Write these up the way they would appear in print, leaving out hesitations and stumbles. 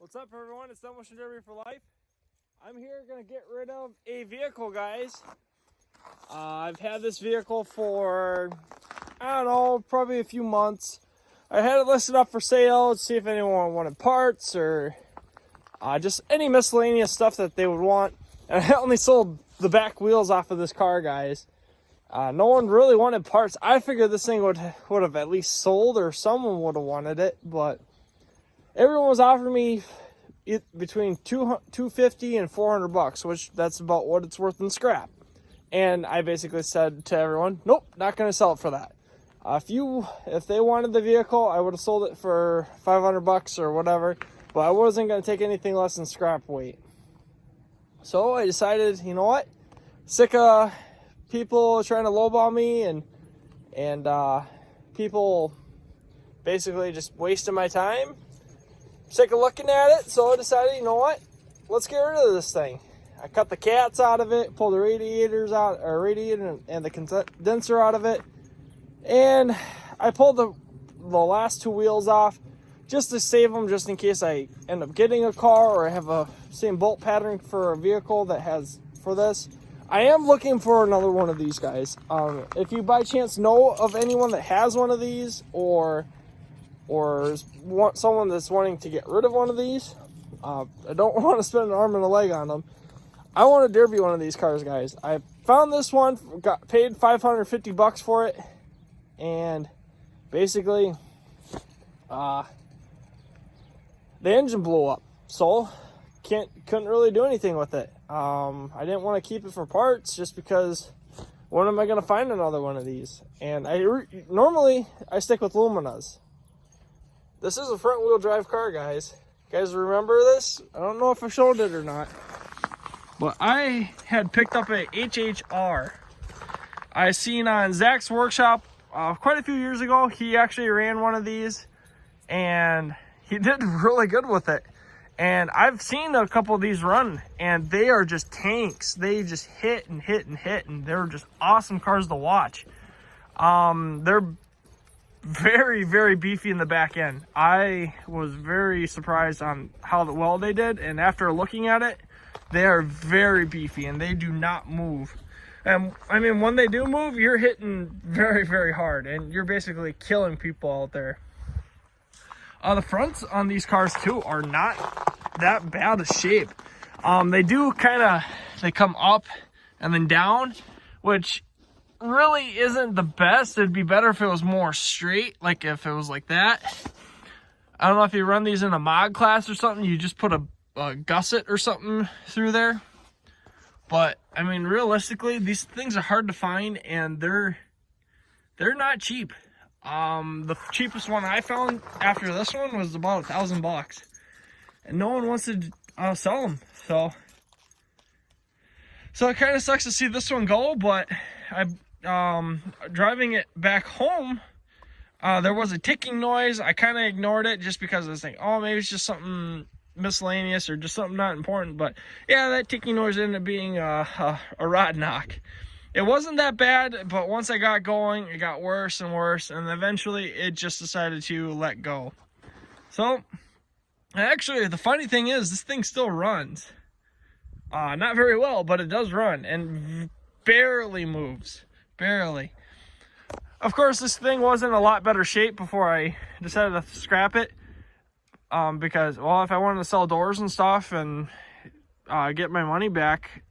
What's up, everyone? It's Demolition Derby for Life. I'm here gonna get rid of a vehicle, guys. I've had this vehicle for, I don't know, probably a few months. I had it listed up for sale to see if anyone wanted parts or just any miscellaneous stuff that they would want. And I only sold the back wheels off of this car, guys. No one really wanted parts. I figured this thing would have at least sold, or someone would have wanted it, but everyone was offering me between $250 and $400, which that's about what it's worth in scrap. And I basically said to everyone, nope, not going to sell it for that. If they wanted the vehicle, I would have sold it for $500 or whatever, but I wasn't going to take anything less than scrap weight. So I decided, you know what? Sick of people trying to lowball me and people basically just wasting my time. Sick of looking at it, so I decided, you know what? Let's get rid of this thing. I cut the cats out of it, pulled the radiator and the condenser out of it, and I pulled the last two wheels off just to save them, just in case I end up getting a car or I have a same bolt pattern for a vehicle that has for this. I am looking for another one of these, guys. If you by chance know of anyone that has one of these, or someone that's wanting to get rid of one of these, I don't want to spend an arm and a leg on them. I want to derby one of these cars, guys. I found this one, got paid $550 for it, and basically the engine blew up, so couldn't really do anything with it. I didn't want to keep it for parts just because when am I going to find another one of these? And normally I stick with Luminas. This is a front wheel drive car, guys. You guys remember this? I don't know if I showed it or not, but I had picked up a HHR. I seen on Zach's workshop quite a few years ago. He actually ran one of these and he did really good with it. And I've seen a couple of these run, and they are just tanks. They just hit and hit and hit, and they're just awesome cars to watch. They're very, very beefy in the back end. I was very surprised on how well they did, and after looking at it, they are very beefy, and they do not move. And I mean, when they do move, you're hitting very, very hard, and you're basically killing people out there. The fronts on these cars too are not that bad of shape. They come up and then down, which really isn't the best. It'd be better if it was more straight, like if it was like that. I don't know if you run these in a mod class or something, you just put a gusset or something through there. But I mean, realistically, these things are hard to find, and they're not cheap. The cheapest one I found after this one was about $1,000, and no one wants to sell them. So it kind of sucks to see this one go. But driving it back home, there was a ticking noise. I kind of ignored it just because I was thinking, oh, maybe it's just something miscellaneous or just something not important. But yeah, that ticking noise ended up being a rod knock. It wasn't that bad, but once I got going, it got worse and worse, and eventually it just decided to let go. So, actually, the funny thing is, this thing still runs. Not very well, but it does run, and barely moves. Barely. Of course, this thing was in a lot better shape before I decided to scrap it. Because, well, if I wanted to sell doors and stuff and get my money back,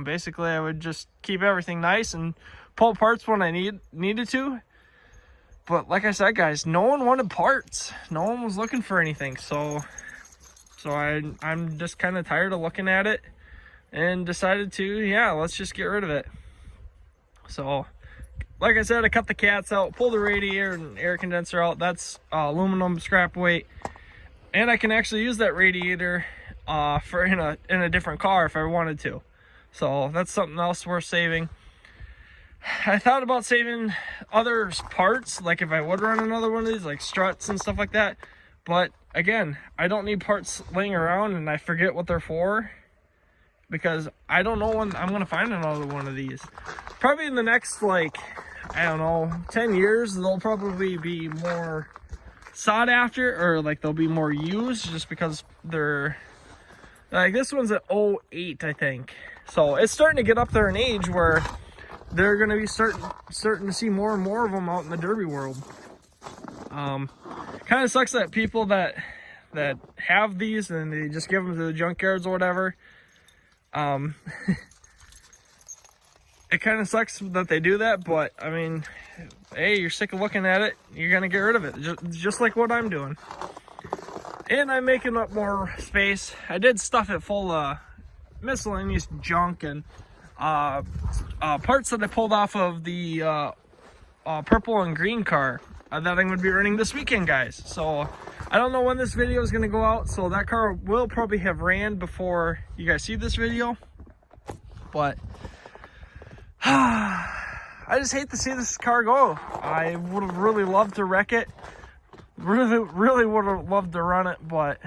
basically I would just keep everything nice and pull parts when I needed to. But like I said, guys, no one wanted parts. No one was looking for anything. So I'm just kind of tired of looking at it and decided to, yeah, let's just get rid of it. So like I said, I cut the cats out, pulled the radiator and air condenser out. That's aluminum scrap weight. And I can actually use that radiator for in a different car if I wanted to. So that's something else worth saving. I thought about saving other parts, like if I would run another one of these, like struts and stuff like that. But again, I don't need parts laying around, and I forget what they're for, because I don't know when I'm going to find another one of these. Probably in the next, like, I don't know, 10 years, there'll probably be more sought after, or like they'll be more used just because they're like, this one's at 08, I think. So it's starting to get up there in age where they're going to be starting to see more and more of them out in the derby world. Kind of sucks that people that have these and they just give them to the junkyards or whatever. It kind of sucks that they do that, but I mean, hey, you're sick of looking at it, you're gonna get rid of it, just like what I'm doing. And I'm making up more space. I did stuff it full of miscellaneous junk and parts that I pulled off of the purple and green car that I'm going to be running this weekend, guys. So I don't know when this video is going to go out, so that car will probably have ran before you guys see this video. But I just hate to see this car go. I would have really loved to wreck it. Really would have loved to run it, but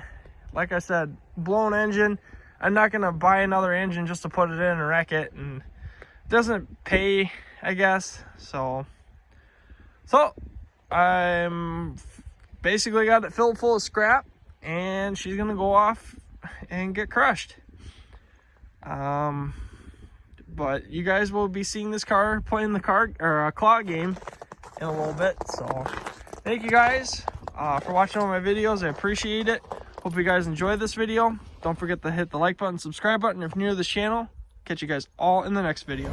like I said, blown engine. I'm not going to buy another engine just to put it in and wreck it, and it doesn't pay, I guess. So I'm basically got it filled full of scrap, and she's going to go off and get crushed. But you guys will be seeing this car playing the claw game in a little bit. So thank you guys for watching all my videos. I appreciate it. Hope you guys enjoyed this video. Don't forget to hit the like button, subscribe button if you're new to this channel. Catch you guys all in the next video.